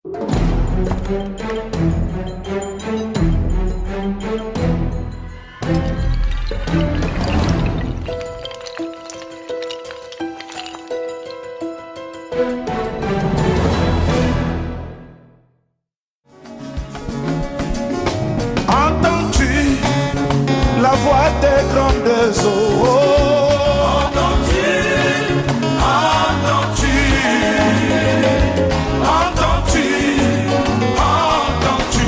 Entends-tu la voix des grandes eaux? Entends-tu, entends-tu, entends-tu, entends-tu?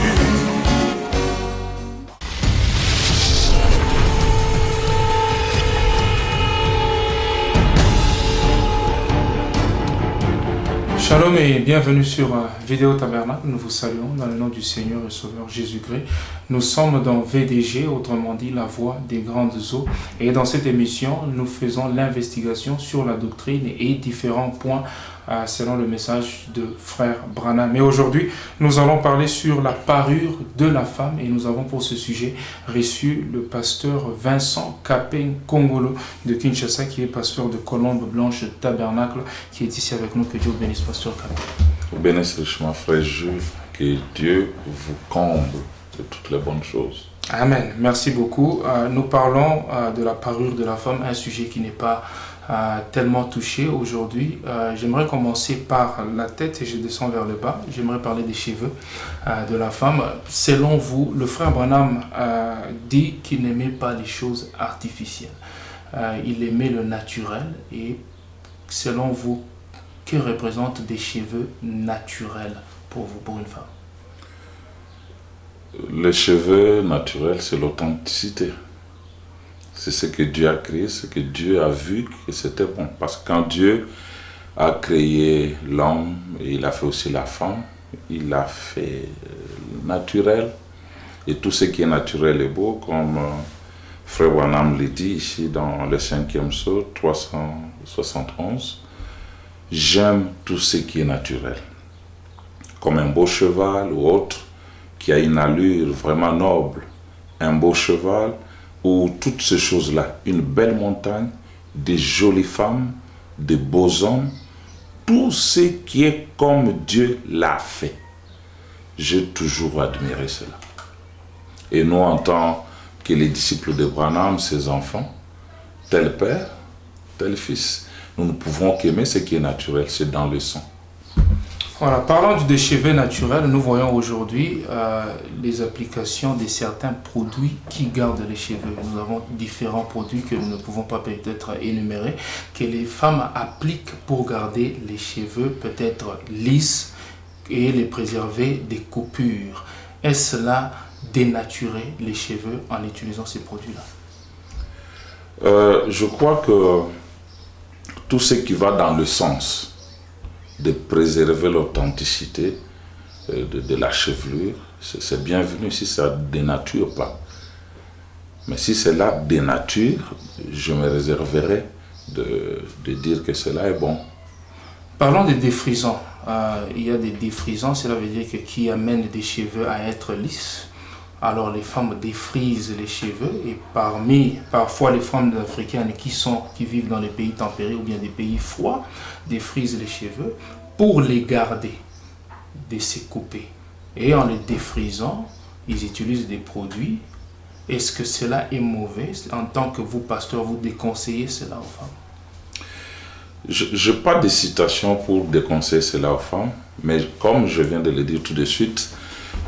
Shalom et bienvenue sur Vidéo Tabernacle. Nous vous saluons dans le nom du Seigneur et Sauveur Jésus-Christ. Nous sommes dans VDG, autrement dit la voix des grandes eaux. Et dans cette émission, nous faisons l'investigation sur la doctrine et différents points selon le message de frère Branham. Mais aujourd'hui, nous allons parler sur la parure de la femme et nous avons pour ce sujet reçu le pasteur Vincent Kapeng Kongolo de Kinshasa, qui est pasteur de Colombe Blanche Tabernacle, qui est ici avec nous. Que Dieu bénisse, pasteur Kapeng. Vous bénisse richement, frère Jules, que Dieu vous comble de toutes les bonnes choses. Amen. Merci beaucoup. Nous parlons de la parure de la femme, un sujet qui n'est pas tellement touché aujourd'hui. J'aimerais commencer par la tête et je descends vers le bas. J'aimerais parler des cheveux de la femme. Selon vous, le frère Branham dit qu'il n'aimait pas les choses artificielles. Il aimait le naturel. Et selon vous, que représentent des cheveux naturels pour vous, pour une femme? Les cheveux naturels, c'est l'authenticité. C'est ce que Dieu a créé, ce que Dieu a vu que c'était bon. Parce que quand Dieu a créé l'homme et il a fait aussi la femme, il a fait naturel. Et tout ce qui est naturel est beau, comme frère Branham le dit ici dans le 5e psaume 371. J'aime tout ce qui est naturel. Comme un beau cheval ou autre, qui a une allure vraiment noble, un beau cheval, ou toutes ces choses-là, une belle montagne, des jolies femmes, des beaux hommes, tout ce qui est comme Dieu l'a fait. J'ai toujours admiré cela. Et nous, en tant que les disciples de Branham, ses enfants, tel père, tel fils, nous ne pouvons qu'aimer ce qui est naturel, c'est dans le sang. Voilà, parlant des cheveux naturels, nous voyons aujourd'hui les applications de certains produits qui gardent les cheveux. Nous avons différents produits que nous ne pouvons pas peut-être énumérer, que les femmes appliquent pour garder les cheveux peut-être lisses et les préserver des coupures. Est-ce là dénaturer les cheveux en utilisant ces produits-là? Je crois que tout ce qui va dans le sens de préserver l'authenticité de la chevelure, c'est bienvenu si ça ne dénature pas. Mais si cela dénature, je me réserverai de dire que cela est bon. Parlons des défrisants. Il y a des défrisants, cela veut dire que qui amènent des cheveux à être lisses. Alors les femmes défrisent les cheveux et parfois les femmes africaines qui vivent dans les pays tempérés ou bien des pays froids défrisent les cheveux pour les garder de se couper. Et en les défrisant, ils utilisent des produits. Est-ce que cela est mauvais? En tant que vous, pasteur, vous déconseillez cela aux femmes? Je n'ai pas de citation pour déconseiller cela aux femmes, mais comme je viens de le dire tout de suite,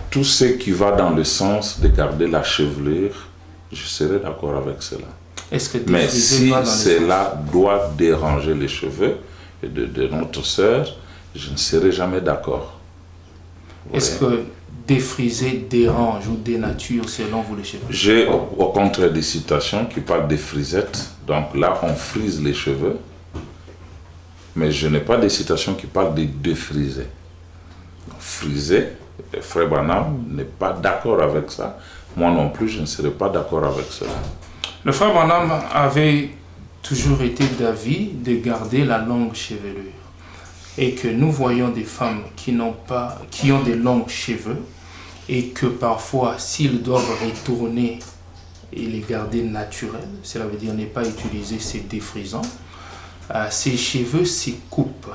tout ce qui va dans le sens de garder la chevelure, je serai d'accord avec cela. Mais si cela doit déranger les cheveux de notre sœur, je ne serai jamais d'accord. Est-ce que défriser dérange ou dénature selon vous les cheveux? J'ai au contraire des citations qui parlent de frisettes. Donc là, on frise les cheveux. Mais je n'ai pas de citations qui parlent de défriser. Friser, frère Branham n'est pas d'accord avec ça. Moi non plus, je ne serai pas d'accord avec cela. Le frère Branham avait toujours été d'avis de garder la longue chevelure. Et que nous voyons des femmes qui ont des longs cheveux et que parfois, s'ils doivent retourner et les garder naturels, cela veut dire ne pas utiliser ces défrisants, ces cheveux se coupent.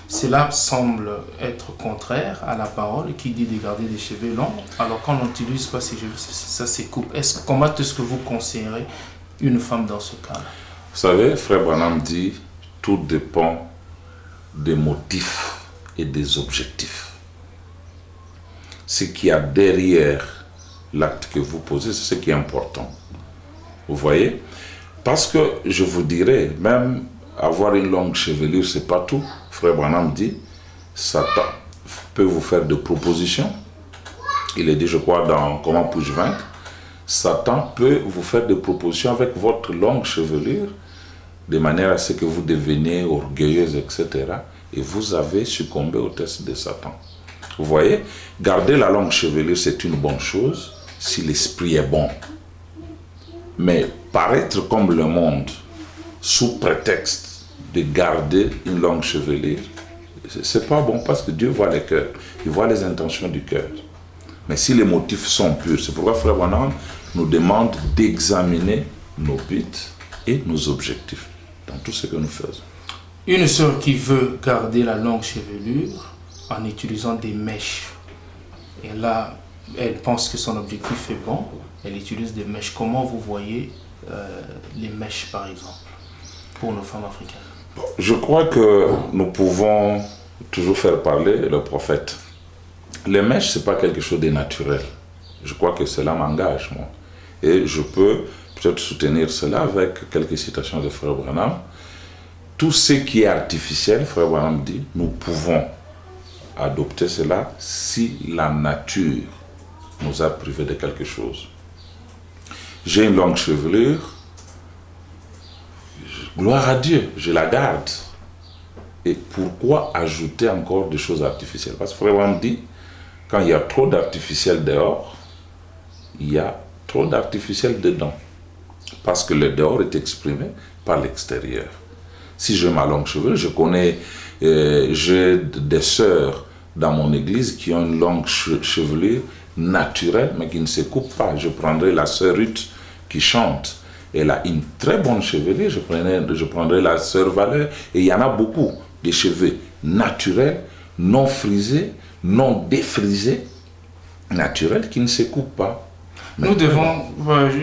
Cela semble être contraire à la parole qui dit de garder des cheveux longs, alors qu'on n'utilise pas ces cheveux, ça se coupe. Comment est-ce que vous conseillerez une femme dans ce cas-là? Vous savez, Frère Branham dit, tout dépend des motifs et des objectifs. Ce qu'il y a derrière l'acte que vous posez, c'est ce qui est important. Vous voyez? Parce que je vous dirais, même avoir une longue chevelure, c'est pas tout. Frère Branham dit, Satan peut vous faire des propositions. Il est dit, je crois, dans Comment puis-je vaincre, Satan peut vous faire des propositions avec votre longue chevelure, de manière à ce que vous deveniez orgueilleuse, etc. Et vous avez succombé au test de Satan. Vous voyez, garder la longue chevelure, c'est une bonne chose si l'esprit est bon. Mais paraître comme le monde, sous prétexte de garder une longue chevelure, c'est pas bon parce que Dieu voit les cœurs, il voit les intentions du cœur. Mais si les motifs sont purs, c'est pourquoi Frère Branham nous demande d'examiner nos buts et nos objectifs dans tout ce que nous faisons. Une sœur qui veut garder la longue chevelure en utilisant des mèches, et là, elle pense que son objectif est bon, elle utilise des mèches. Comment vous voyez les mèches, par exemple, pour nos femmes africaines? Je crois que nous pouvons toujours faire parler le prophète. Les mèches, ce n'est pas quelque chose de naturel. Je crois que cela m'engage, moi. Et je peux peut-être soutenir cela avec quelques citations de Frère Branham. Tout ce qui est artificiel, Frère Branham dit, nous pouvons adopter cela si la nature nous a privés de quelque chose. J'ai une longue chevelure, gloire à Dieu, je la garde. Et pourquoi ajouter encore des choses artificielles? Parce que Frère Branham dit, quand il y a trop d'artificiel dehors, il y a trop d'artificiel dedans. Parce que le dehors est exprimé par l'extérieur. Si j'ai ma longue chevelure, je connais, j'ai des sœurs dans mon église qui ont une longue chevelure naturelle, mais qui ne se coupe pas. Je prendrai la sœur Ruth qui chante. Elle a une très bonne chevelure. Je prendrai la sœur Valeur. Et il y en a beaucoup de cheveux naturels, non frisés, non défrisés, naturels, qui ne se coupent pas. Nous devons,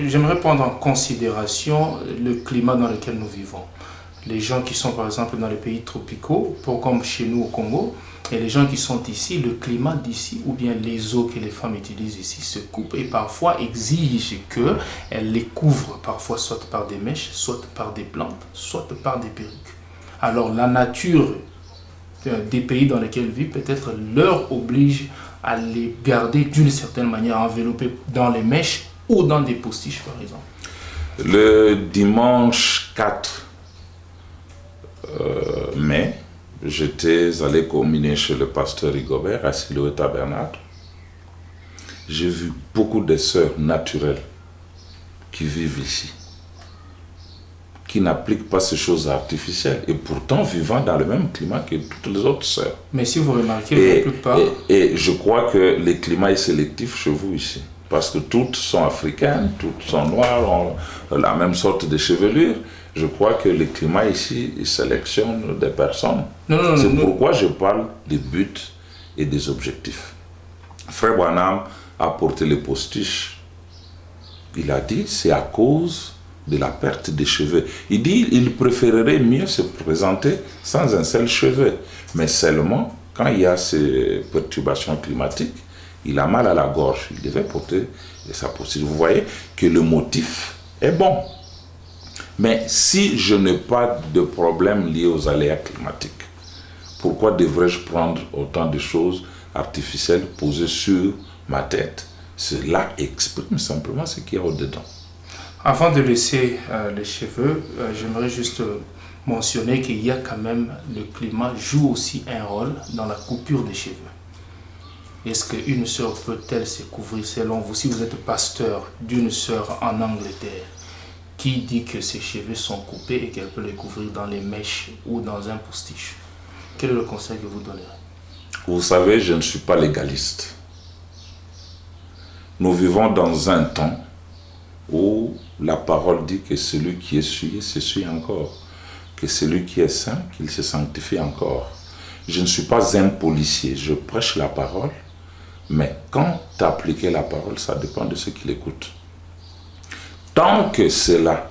j'aimerais prendre en considération le climat dans lequel nous vivons. Les gens qui sont par exemple dans les pays tropicaux, comme chez nous au Congo, et les gens qui sont ici, le climat d'ici ou bien les eaux que les femmes utilisent ici se coupent et parfois exigent qu'elles les couvrent, parfois soit par des mèches, soit par des plantes, soit par des perruques. Alors la nature des pays dans lesquels elles vivent peut-être leur oblige à les garder d'une certaine manière enveloppés dans les mèches ou dans des postiches par exemple. Le dimanche 4 mai, j'étais allé communier chez le pasteur Rigobert à Siloé Tabernacle. J'ai vu beaucoup de sœurs naturelles qui vivent ici, qui n'appliquent pas ces choses artificielles et pourtant vivant dans le même climat que toutes les autres sœurs. Mais si vous remarquez, la plupart... Et je crois que le climat est sélectif chez vous ici, parce que toutes sont africaines, toutes sont noires, ont la même sorte de chevelure. Je crois que le climat ici il sélectionne des personnes. C'est pourquoi je parle des buts et des objectifs. Frère Branham a porté les postiches. Il a dit c'est à cause de la perte des cheveux. Il dit il préférerait mieux se présenter sans un seul cheveu. Mais seulement quand il y a ces perturbations climatiques, il a mal à la gorge. Il devait porter sa postiche. Vous voyez que le motif est bon. Mais si je n'ai pas de problème lié aux aléas climatiques, pourquoi devrais-je prendre autant de choses artificielles posées sur ma tête? Cela exprime simplement ce qu'il y a au-dedans. Avant de laisser les cheveux, j'aimerais juste mentionner qu'il y a quand même, le climat joue aussi un rôle dans la coupure des cheveux. Est-ce qu'une sœur peut-elle se couvrir selon vous? Si vous êtes pasteur d'une sœur en Angleterre, qui dit que ses cheveux sont coupés et qu'elle peut les couvrir dans les mèches ou dans un postiche, quel est le conseil que vous donnerez? Vous savez, je ne suis pas légaliste. Nous vivons dans un temps où la parole dit que celui qui est souillé s'essuie encore, que celui qui est saint, qu'il se sanctifie encore. je ne suis pas un policier, je prêche la parole, mais quand appliquer la parole, ça dépend de ceux qui l'écoutent. Tant que cela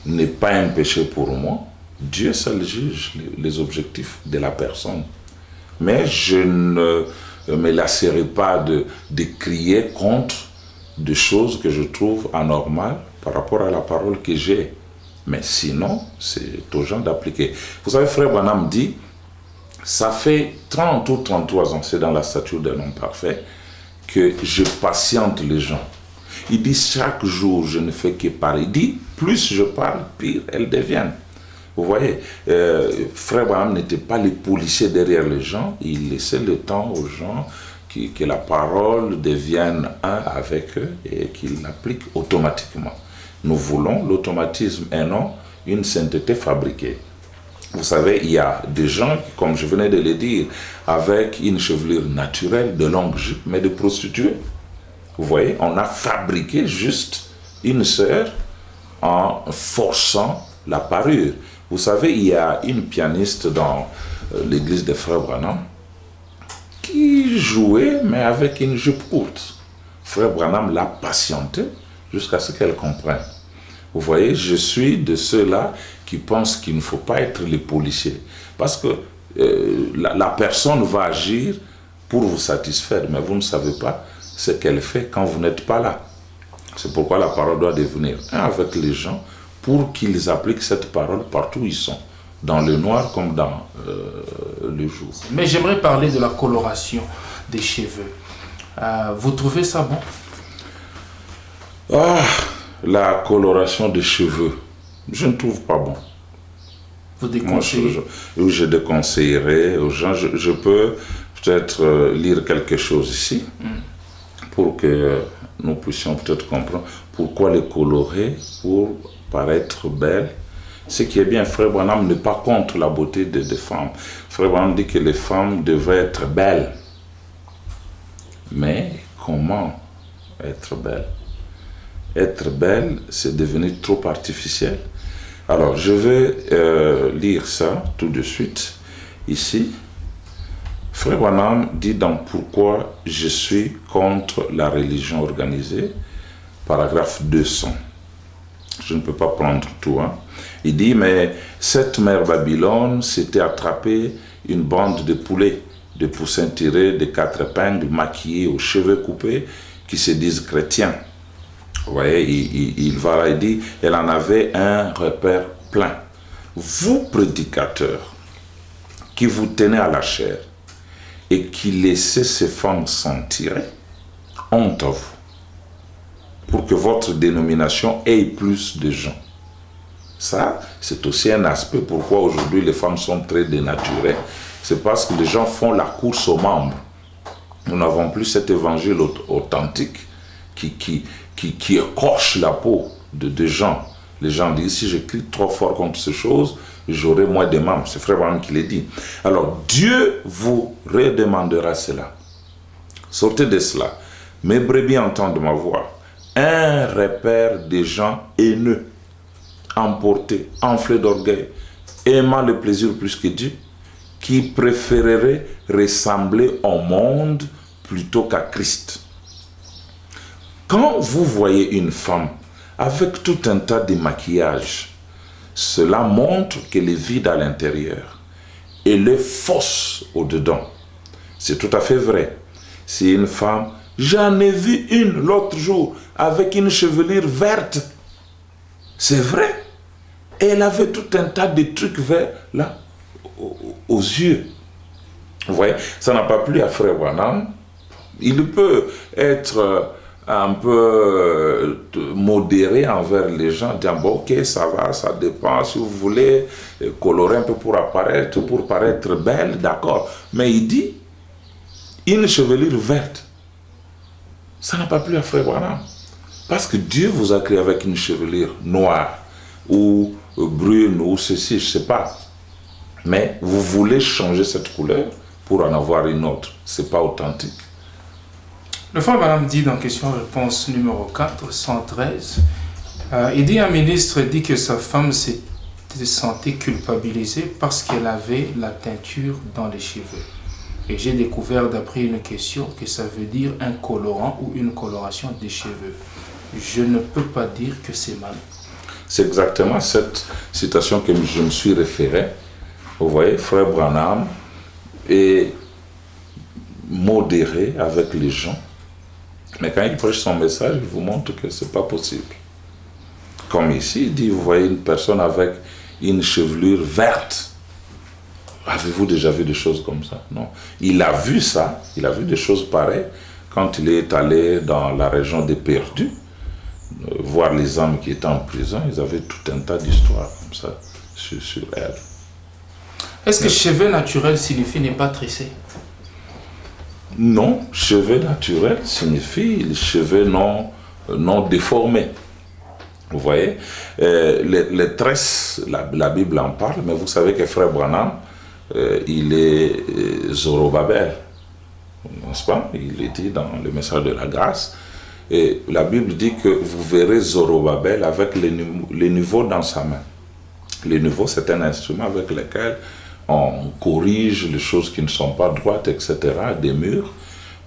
n'est pas un péché pour moi, Dieu seul juge les objectifs de la personne. Mais je ne me lasserai pas de crier contre des choses que je trouve anormales par rapport à la parole que j'ai. Mais sinon, c'est aux gens d'appliquer. Vous savez, Frère Branham dit, ça fait 30 ou 33 ans, c'est dans la stature d'un homme parfait, que je patiente les gens. Il dit, chaque jour, je ne fais que parler. Il dit, plus je parle, pire elles deviennent. Vous voyez, Frère Branham n'était pas le policier derrière les gens, il laissait le temps aux gens que la parole devienne un avec eux et qu'ils l'appliquent automatiquement. Nous voulons l'automatisme et non une sainteté fabriquée. Vous savez, il y a des gens, comme je venais de le dire, avec une chevelure naturelle, de longue jupe, mais de prostituées. Vous voyez, on a fabriqué juste une sœur en forçant la parure. Vous savez, il y a une pianiste dans l'église des Frères Branham qui jouait, mais avec une jupe courte. Frère Branham l'a patientée jusqu'à ce qu'elle comprenne. Vous voyez, je suis de ceux-là qui pensent qu'il ne faut pas être les policiers. Parce que la personne va agir pour vous satisfaire, mais vous ne savez pas ce qu'elle fait quand vous n'êtes pas là. C'est pourquoi la parole doit devenir un avec les gens pour qu'ils appliquent cette parole partout où ils sont, dans le noir comme dans le jour. Mais j'aimerais parler de la coloration des cheveux. Vous trouvez ça bon? La coloration des cheveux, je ne trouve pas bon. Vous déconseillez? Moi, je déconseillerais aux gens. Je peux peut-être lire quelque chose ici pour que nous puissions peut-être comprendre pourquoi les colorer pour paraître belle. Ce qui est bien, Frère Branham n'est pas contre la beauté des femmes. Frère Branham dit que les femmes devraient être belles. Mais comment être belle? Être belle, c'est devenu trop artificiel. Alors, je vais lire ça tout de suite. Ici, Frère Branham dit dans Pourquoi je suis contre la religion organisée, paragraphe 200. Je ne peux pas prendre tout. Il dit, mais cette mère Babylone s'était attrapée une bande de poulets, de poussins tirés de 4 épingles, maquillés aux cheveux coupés, qui se disent chrétiens. Vous voyez, il va là, il dit, elle en avait un repère plein. Vous, prédicateurs, qui vous tenez à la chair et qui laissez ces femmes s'en tirer, honte à vous, pour que votre dénomination ait plus de gens. Ça, c'est aussi un aspect pourquoi aujourd'hui les femmes sont très dénaturées. C'est parce que les gens font la course aux membres. Nous n'avons plus cet évangile authentique qui écorche la peau de gens. Les gens disent, si je crie trop fort contre ces choses, j'aurai moins de membres. C'est Frère Branham qui l'a dit. Alors, Dieu vous redemandera cela. Sortez de cela. Mes brebis entendent ma voix. Un repère des gens haineux, emportés, enflés d'orgueil, aimant le plaisir plus que Dieu, qui préféreraient ressembler au monde plutôt qu'à Christ. Quand vous voyez une femme avec tout un tas de maquillage, cela montre qu'elle est vide à l'intérieur. Elle est fausse au-dedans. C'est tout à fait vrai. C'est une femme, j'en ai vu une l'autre jour avec une chevelure verte. C'est vrai. Et elle avait tout un tas de trucs verts là, aux yeux. Vous voyez, ça n'a pas plu à Frère Branham. Il peut être un peu modéré envers les gens, disant bon, ok, ça va, ça dépend, si vous voulez colorer un peu pour paraître belle, d'accord. Mais il dit, une chevelure verte, ça n'a pas plu à Frère Branham. Parce que Dieu vous a créé avec une chevelure noire, ou brune, ou ceci, je ne sais pas. Mais vous voulez changer cette couleur pour en avoir une autre. Ce n'est pas authentique. Le frère Branham dit dans question-réponse numéro 4, 113, il dit un ministre dit que sa femme s'est se sentait culpabilisée parce qu'elle avait la teinture dans les cheveux. Et j'ai découvert d'après une question que ça veut dire un colorant ou une coloration des cheveux. Je ne peux pas dire que c'est mal. C'est exactement cette citation que je me suis référé. Vous voyez, Frère Branham est modéré avec les gens. Mais quand il prêche son message, il vous montre que ce n'est pas possible. Comme ici, il dit, vous voyez une personne avec une chevelure verte. Avez-vous déjà vu des choses comme ça? Non. Il a vu ça, il a vu des choses pareilles quand il est allé dans la région des Perdus, voir les hommes qui étaient en prison. Ils avaient tout un tas d'histoires comme ça sur elle. Est-ce que cheveux naturels signifie n'est pas tressé? Non, cheveux naturels signifie les cheveux non déformés. Vous voyez, les tresses, la Bible en parle, mais vous savez que Frère Branham, il est Zorobabel, n'est-ce pas? Il est dit dans le message de la grâce. Et la Bible dit que vous verrez Zorobabel avec les niveaux dans sa main. Les niveaux, c'est un instrument avec lequel on corrige les choses qui ne sont pas droites, etc., des murs.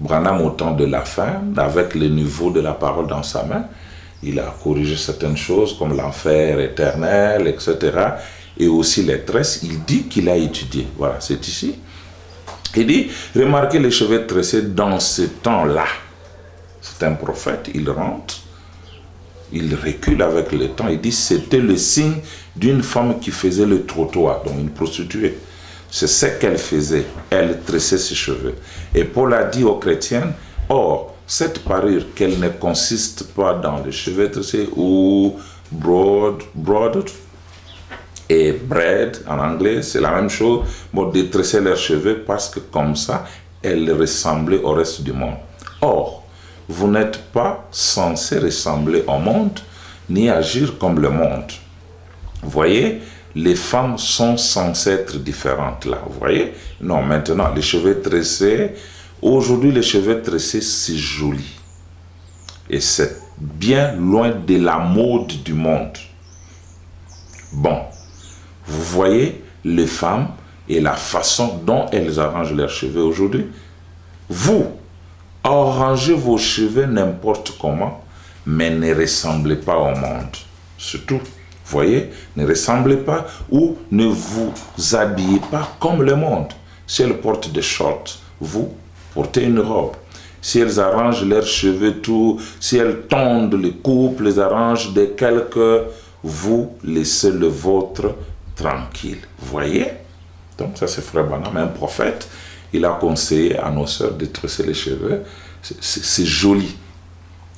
Branham, au temps de la fin, avec les niveaux de la parole dans sa main, il a corrigé certaines choses comme l'enfer éternel, etc., et aussi les tresses. Il dit qu'il a étudié. Voilà, c'est ici. Il dit, remarquez les cheveux tressés dans ce temps-là. C'est un prophète, il rentre, il recule avec le temps. Il dit, c'était le signe d'une femme qui faisait le trottoir, donc une prostituée. C'est ce qu'elle faisait. Elle tressait ses cheveux. Et Paul a dit aux chrétiens, or, cette parure, qu'elle ne consiste pas dans les cheveux tressés ou broad et braid en anglais, c'est la même chose, bon, de tresser leurs cheveux parce que comme ça, elles ressemblaient au reste du monde. Or, vous n'êtes pas censé ressembler au monde, ni agir comme le monde. Vous voyez, les femmes sont censées être différentes là, vous voyez? Non, maintenant, les cheveux tressés, aujourd'hui, les cheveux tressés, c'est joli. Et c'est bien loin de la mode du monde. Bon, vous voyez les femmes et la façon dont elles arrangent leurs cheveux aujourd'hui. Vous, arrangez vos cheveux n'importe comment, mais ne ressemblez pas au monde. C'est tout. Vous voyez, ne ressemblez pas ou ne vous habillez pas comme le monde. Si elles portent des shorts, vous portez une robe. Si elles arrangent leurs cheveux tout, si elles tondent les coupes, les arrangent de quelques, vous laissez le vôtre tranquille. Vous voyez? Donc ça c'est Frère Branham, un prophète. Il a conseillé à nos sœurs de tresser les cheveux. C'est joli.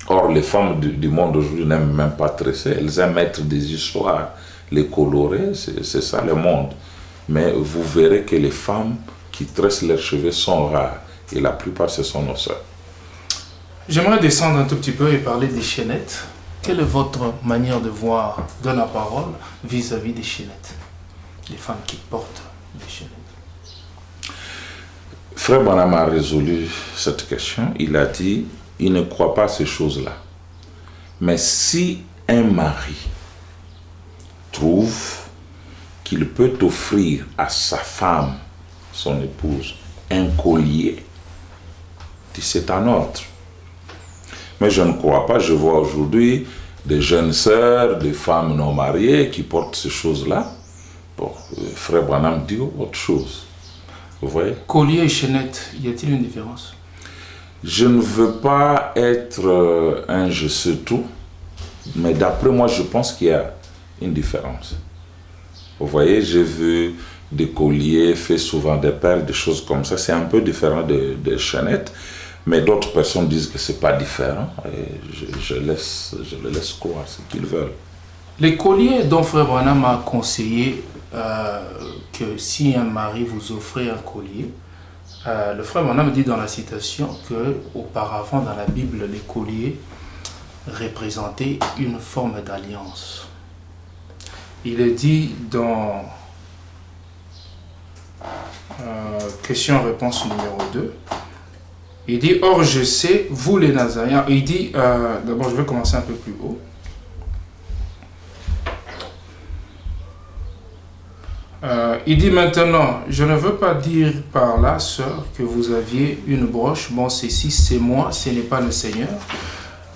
Or, les femmes du monde aujourd'hui n'aiment même pas tresser. Elles aiment mettre des histoires, les colorer. C'est ça le monde. Mais vous verrez que les femmes qui tressent leurs cheveux sont rares. Et la plupart, ce sont nos sœurs. J'aimerais descendre un tout petit peu et parler des chaînettes. Quelle est votre manière de voir de la parole vis-à-vis des chaînettes? Les femmes qui portent des chaînettes. Frère Branham a résolu cette question. Il a dit, il ne croit pas à ces choses-là. Mais si un mari trouve qu'il peut offrir à sa femme, son épouse, un collier, c'est un ordre. Mais je ne crois pas, je vois aujourd'hui des jeunes sœurs, des femmes non mariées qui portent ces choses-là. Bon, Frère Branham dit autre chose. Vous voyez? Collier et chaînette, y a-t-il une différence? Je ne veux pas être un je sais tout, mais d'après moi, je pense qu'il y a une différence. Vous voyez, j'ai vu des colliers faits souvent des perles, des choses comme ça. C'est un peu différent des chaînettes, mais d'autres personnes disent que ce n'est pas différent. Et je les laisse croire ce qu'ils veulent. Les colliers dont Frère Branham a conseillé que si un mari vous offrait un collier, le Frère Branham dit dans la citation que auparavant dans la Bible, les colliers représentaient une forme d'alliance. Il est dit dans question-réponse numéro 2, il dit, or je sais, vous les Nazaréens, il dit, d'abord je vais commencer un peu plus haut. il dit maintenant, je ne veux pas dire par là, sœur, que vous aviez une broche. Bon, ceci, c'est moi, ce n'est pas le Seigneur.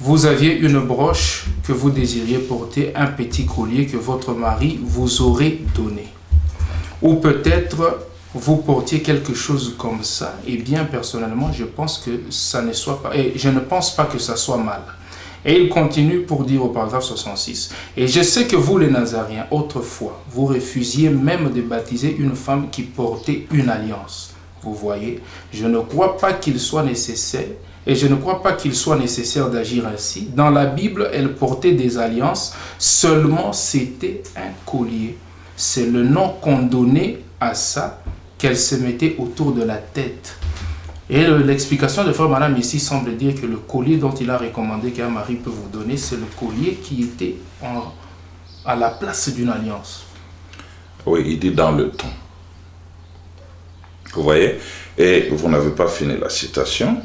Vous aviez une broche que vous désiriez porter, un petit collier que votre mari vous aurait donné. Ou peut-être vous portiez quelque chose comme ça. Et bien, personnellement, je pense que ça ne soit pas... Et je ne pense pas que ça soit mal. Et il continue pour dire au paragraphe 66. Et je sais que vous, les Nazaréens, autrefois, vous refusiez même de baptiser une femme qui portait une alliance. Vous voyez, je ne crois pas qu'il soit nécessaire, et je ne crois pas qu'il soit nécessaire d'agir ainsi. Dans la Bible, elle portait des alliances, seulement c'était un collier. C'est le nom qu'on donnait à ça, qu'elle se mettait autour de la tête. Et l'explication de Frère Branham ici semble dire que le collier dont il a recommandé qu'un mari peut vous donner, c'est le collier qui était à la place d'une alliance. Oui, il dit dans le temps. Vous voyez? Et vous n'avez pas fini la citation.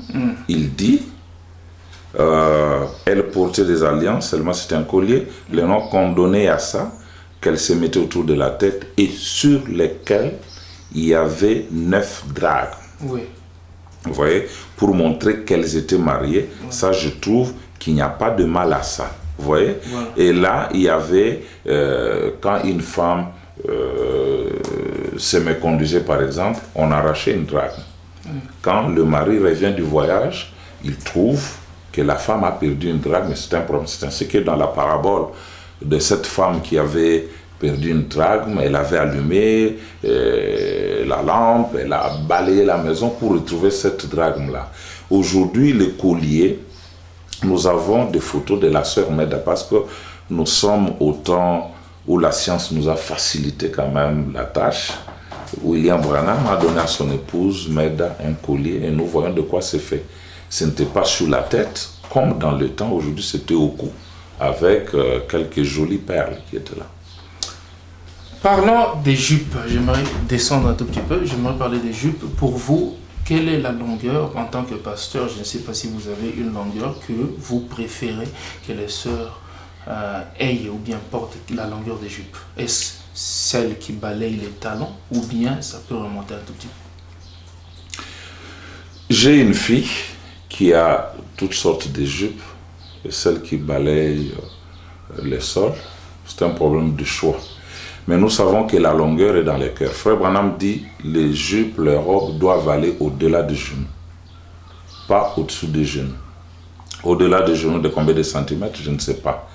Il dit, elle portait des alliances, seulement c'était un collier, le nom qu'on donnait à ça, qu'elle se mettait autour de la tête et sur lesquels il y avait 9 drachmes. Oui. Vous voyez, pour montrer qu'elles étaient mariées, ça je trouve qu'il n'y a pas de mal à ça. Vous voyez, et là il y avait, quand une femme se méconduisait par exemple, on arrachait une drachme. Quand le mari revient du voyage, il trouve que la femme a perdu une drachme, mais c'est un problème. C'est ainsi que dans la parabole de cette femme qui avait perdu une drachme, elle avait allumé la lampe, elle a balayé la maison pour retrouver cette drachme-là. Aujourd'hui, le collier, nous avons des photos de la sœur Meda parce que nous sommes au temps où la science nous a facilité quand même la tâche. William Branham a donné à son épouse Meda un collier et nous voyons de quoi c'est fait. Ce n'était pas sur la tête, comme dans le temps, aujourd'hui c'était au cou, avec quelques jolies perles qui étaient là. Parlons des jupes, j'aimerais descendre un tout petit peu, j'aimerais parler des jupes. Pour vous, quelle est la longueur en tant que pasteur? Je ne sais pas si vous avez une longueur que vous préférez que les sœurs aient ou bien portent la longueur des jupes. Est-ce celle qui balaye les talons ou bien ça peut remonter un tout petit peu? J'ai une fille qui a toutes sortes de jupes et celle qui balaye les sols, c'est un problème de choix. Mais nous savons que la longueur est dans les cœurs. Frère Branham dit les jupes, les robes doivent aller au-delà des genoux, pas au-dessous des genoux. Au-delà des genoux de combien de centimètres, je ne sais pas.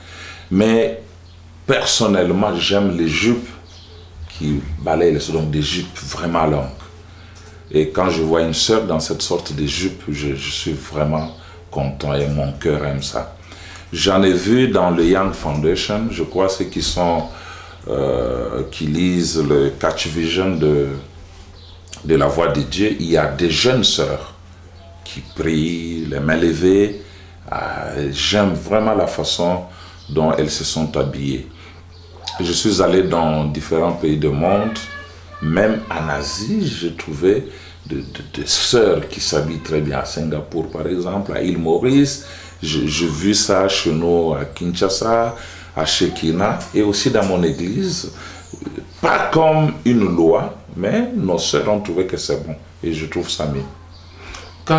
Mais personnellement, j'aime les jupes qui balayent les sols, donc des jupes vraiment longues. Et quand je vois une sœur dans cette sorte de jupe, je suis vraiment content et mon cœur aime ça. J'en ai vu dans le Young Foundation, je crois ceux qui sont qui lisent le Catch Vision de la voix de Dieu, il y a des jeunes sœurs qui prient, les mains levées. J'aime vraiment la façon dont elles se sont habillées. Je suis allé dans différents pays du monde, même en Asie, j'ai trouvé des sœurs qui s'habillent très bien. À Singapour, par exemple, à île Maurice, j'ai vu ça chez nous à Kinshasa, à Shekina et aussi dans mon église. Pas comme une loi, mais nos sœurs ont trouvé que c'est bon et je trouve ça mieux.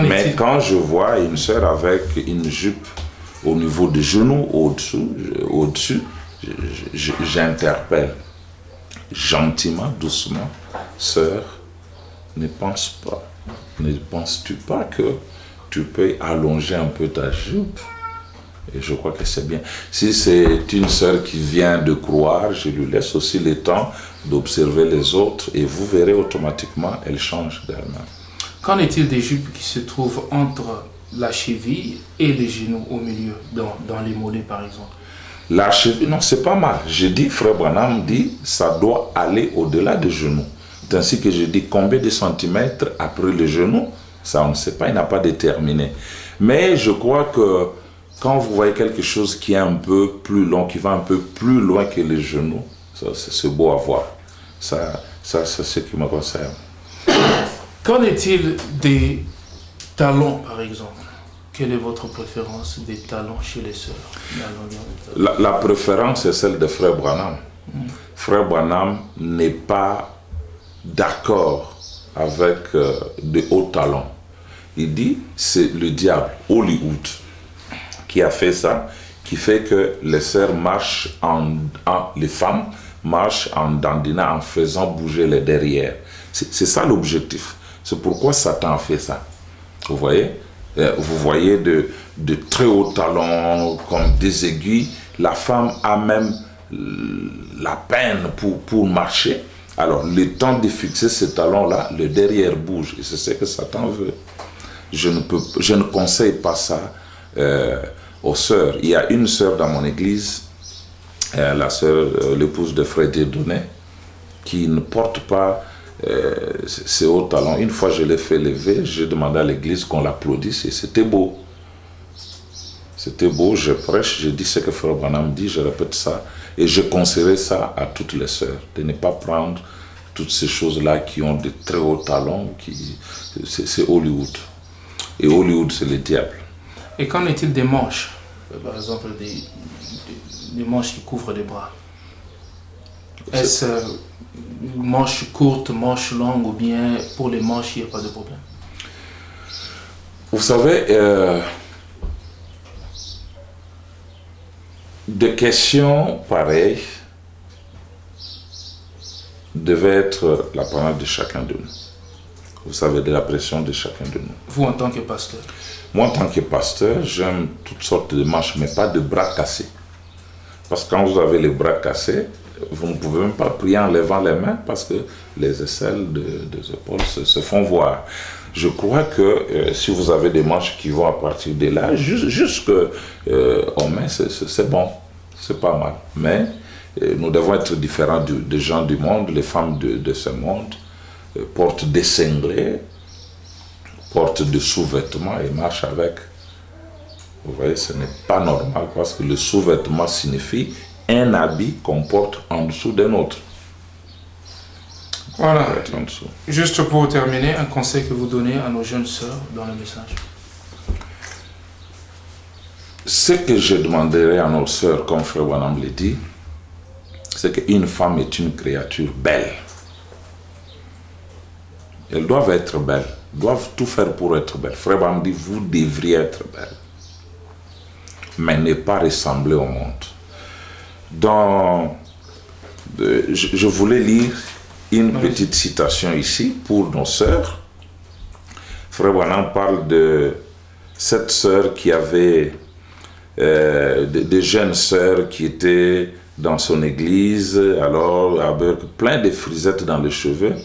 Mais quand je vois une sœur avec une jupe au niveau des genoux, au-dessus, j'interpelle gentiment, doucement, sœur, ne penses-tu pas que tu peux allonger un peu ta jupe? Et je crois que c'est bien. Si c'est une sœur qui vient de croire, je lui laisse aussi le temps d'observer les autres et vous verrez automatiquement, elle change d'elle-même. Qu'en est-il des jupes qui se trouvent entre la cheville et les genoux au milieu, dans les mollets par exemple? La cheville, non, c'est pas mal. Je dis, Frère Branham dit, ça doit aller au-delà des genoux. Ainsi que je dis, combien de centimètres après le genou, ça on ne sait pas, il n'a pas déterminé. Mais je crois que quand vous voyez quelque chose qui est un peu plus long, qui va un peu plus loin que les genoux, c'est beau à voir. Ça c'est ce qui me concerne. Qu'en est-il des talons, par exemple? Quelle est votre préférence des talons chez les sœurs? La préférence est celle de Frère Branham. Frère Branham n'est pas d'accord avec de hauts talons. Il dit, c'est le diable, Hollywood, qui a fait ça, qui fait que les sœurs marchent les femmes marchent en dandinant, en faisant bouger les derrières. C'est ça l'objectif. C'est pourquoi Satan a fait ça. Vous voyez? Vous voyez de très hauts talons, comme des aiguilles. La femme a même la peine pour marcher. Alors, le temps de fixer ces talons-là, le derrière bouge. Et c'est ce que Satan veut. Je ne conseille pas ça aux sœurs. Il y a une sœur dans mon église, la sœur, l'épouse de Frère Dieudonné, qui ne porte pas ses hauts talons. Une fois, je l'ai fait lever, j'ai demandé à l'église qu'on l'applaudisse et c'était beau. C'était beau, je prêche, je dis ce que Frère Branham dit, je répète ça. Et je conseillerais ça à toutes les sœurs, de ne pas prendre toutes ces choses-là qui ont de très hauts talons, c'est Hollywood. Et Hollywood, c'est le diable. Et qu'en est-il des manches? Par exemple, des manches qui couvrent les bras. Est-ce manches courtes, manches longues, ou bien pour les manches, il n'y a pas de problème? Vous savez, des questions pareilles devaient être la parole de chacun de nous. Vous savez, de la pression de chacun de nous. Vous, en tant que pasteur? Moi, en tant que pasteur, j'aime toutes sortes de manches, mais pas de bras cassés. Parce que quand vous avez les bras cassés, vous ne pouvez même pas prier en levant les mains parce que les aisselles des épaules se font voir. Je crois que si vous avez des manches qui vont à partir de là, jusqu'aux mains, c'est bon, c'est pas mal. Mais nous devons être différents des gens du monde. Les femmes de ce monde portent des cinglés, portent des sous-vêtements et marchent avec. Vous voyez, ce n'est pas normal parce que le sous-vêtement signifie un habit qu'on porte en dessous d'un autre. Voilà. Juste pour terminer, un conseil que vous donnez à nos jeunes sœurs dans le message. Ce que je demanderais à nos sœurs, comme Frère Branham l'a dit, c'est qu'une femme est une créature belle. Elles doivent être belles, doivent tout faire pour être belles. Frère Branham dit, vous devriez être belles, mais ne pas ressembler au monde. Je voulais lire une petite citation ici pour nos sœurs. Frère Branham parle de cette sœur qui avait des jeunes sœurs qui étaient dans son église, alors avec plein de frisettes dans les cheveux.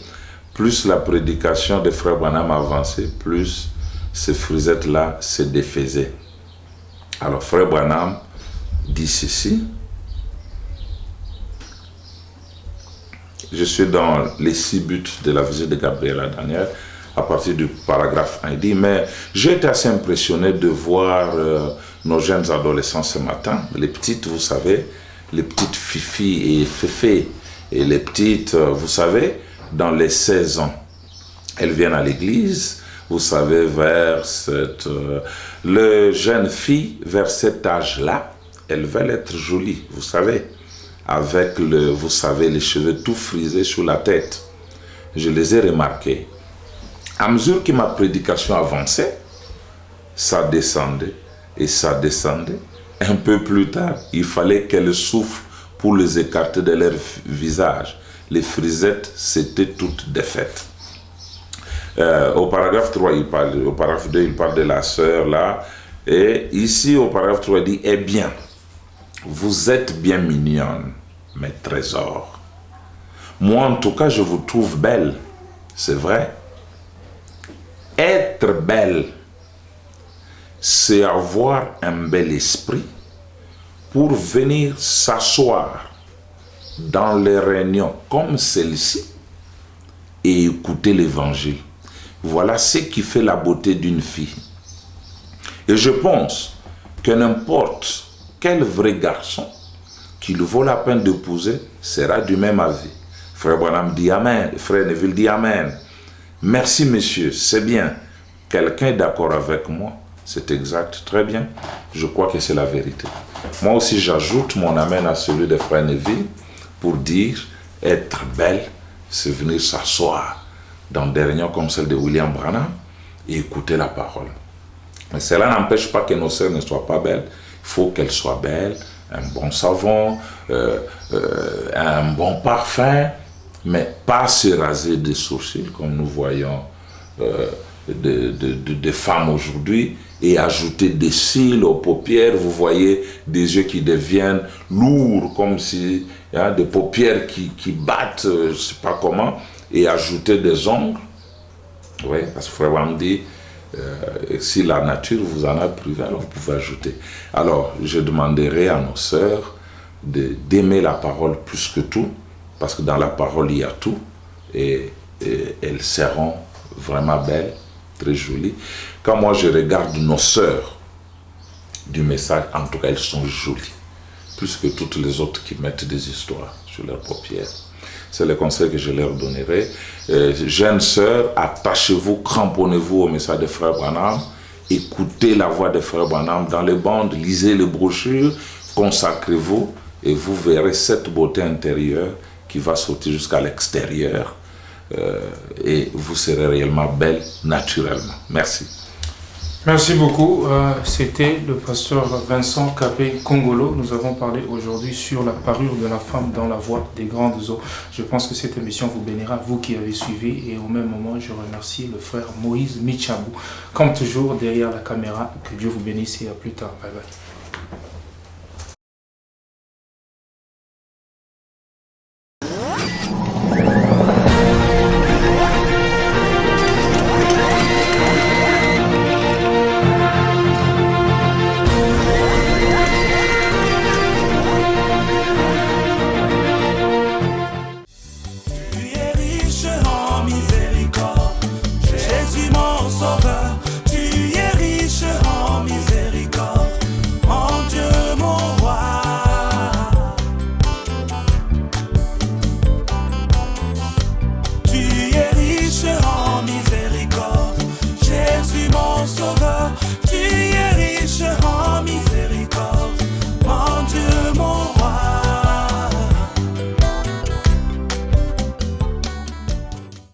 Plus la prédication de Frère Branham avançait, plus ces frisettes-là se défaisaient. Alors Frère Branham dit ceci. Je suis dans les 6 buts de la visite de Gabriela Daniel, à partir du paragraphe 1. Il dit, mais j'ai été assez impressionné de voir nos jeunes adolescents ce matin. Les petites, vous savez, les petites Fifi et Féfé, et les petites, vous savez, dans les 16 ans. Elles viennent à l'église, vous savez, les jeunes filles, vers cet âge-là, elles veulent être jolies, vous savez, avec vous savez, les cheveux tout frisés sur la tête. Je les ai remarqués. À mesure que ma prédication avançait, ça descendait et ça descendait. Un peu plus tard, il fallait qu'elles souffrent pour les écarter de leur visage. Les frisettes, c'était toutes défaites. Au paragraphe 3, au paragraphe 2, il parle de la sœur là. Et ici, au paragraphe 3, il dit, eh bien, vous êtes bien mignonne, mes trésors. Moi, en tout cas, je vous trouve belle. C'est vrai. Être belle, c'est avoir un bel esprit pour venir s'asseoir dans les réunions comme celle-ci et écouter l'évangile. Voilà ce qui fait la beauté d'une fille. Et je pense que n'importe quel vrai garçon qu'il vaut la peine d'épouser sera du même avis. Frère Branham dit Amen. Frère Neville dit Amen. Merci monsieur, c'est bien. Quelqu'un est d'accord avec moi, c'est exact, très bien. Je crois que c'est la vérité. Moi aussi j'ajoute mon Amen à celui de Frère Neville pour dire être belle, c'est venir s'asseoir dans des réunions comme celle de William Branham et écouter la parole. Mais cela n'empêche pas que nos sœurs ne soient pas belles. Il faut qu'elles soient belles, un bon savon, un bon parfum, mais pas se raser des sourcils comme nous voyons des femmes aujourd'hui, et ajouter des cils aux paupières. Vous voyez des yeux qui deviennent lourds, comme si des paupières qui battent, je ne sais pas comment, et ajouter des ongles. Oui, parce que Frère Branham dit, si la nature vous en a privé, alors vous pouvez ajouter. Alors, je demanderai à nos sœurs d'aimer la parole plus que tout, parce que dans la parole, il y a tout, et elles seront vraiment belles, très jolies. Quand moi je regarde nos sœurs du message, en tout cas, elles sont jolies, plus que toutes les autres qui mettent des histoires sur leurs paupières. C'est le conseil que je leur donnerai. Jeunes sœurs, attachez-vous, cramponnez-vous au message de Frère Branham, écoutez la voix de Frère Branham dans les bandes, lisez les brochures, consacrez-vous, et vous verrez cette beauté intérieure qui va sortir jusqu'à l'extérieur, et vous serez réellement belle naturellement. Merci. Merci beaucoup. C'était le pasteur Vincent Capé Congolo. Nous avons parlé aujourd'hui sur la parure de la femme dans la voie des grandes eaux. Je pense que cette émission vous bénira, vous qui avez suivi. Et au même moment, je remercie le frère Moïse Michabou. Comme toujours, derrière la caméra, que Dieu vous bénisse et à plus tard. Bye bye.